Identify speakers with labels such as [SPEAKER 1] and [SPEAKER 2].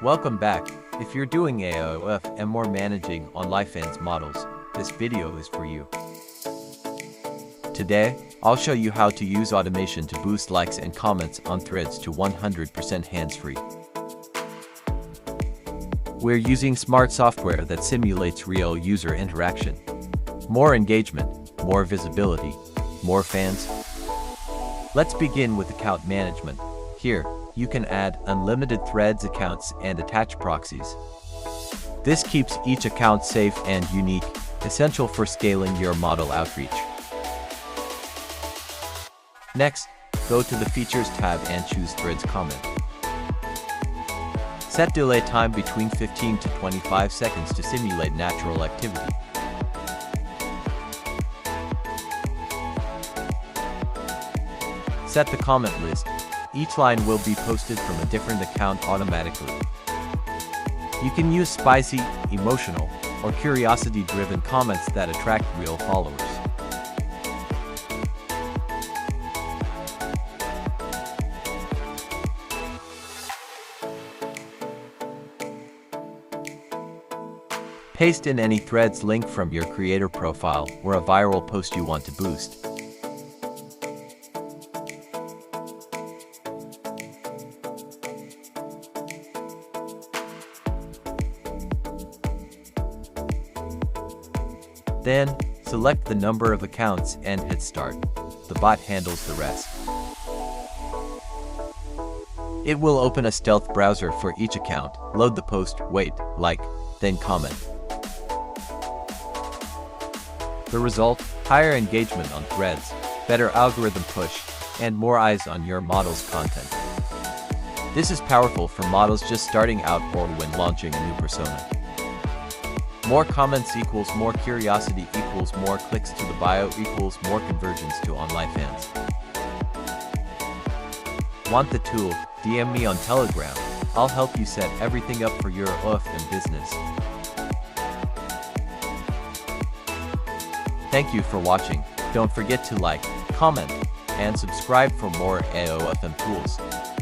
[SPEAKER 1] Welcome back. If you're doing AOF and more managing OnlyFans models, this video is for you. Today, I'll show you how to use automation to boost likes and comments on threads to 100% hands-free. We're using smart software that simulates real user interaction. More engagement, more visibility, more fans. Let's begin with account management. Here, you can add unlimited threads accounts and attach proxies. This keeps each account safe and unique, essential for scaling your model outreach. Next, go to the Features tab and choose Threads Comment. Set delay time between 15 to 25 seconds to simulate natural activity. Set the comment list. Each line will be posted from a different account automatically. You can use spicy, emotional, or curiosity-driven comments that attract real followers. Paste in any threads link from your creator profile or a viral post you want to boost. Then, select the number of accounts and hit start. The bot handles the rest. It will open a stealth browser for each account, load the post, wait, like, then comment. The result? Higher engagement on threads, better algorithm push, and more eyes on your model's content. This is powerful for models just starting out or when launching a new persona. More comments equals more curiosity equals more clicks to the bio equals more conversions to OnlyFans. Want the tool? DM me on Telegram. I'll help you set everything up for your OnlyFans business. Thank you for watching. Don't forget to like, comment, and subscribe for more AOFM tools.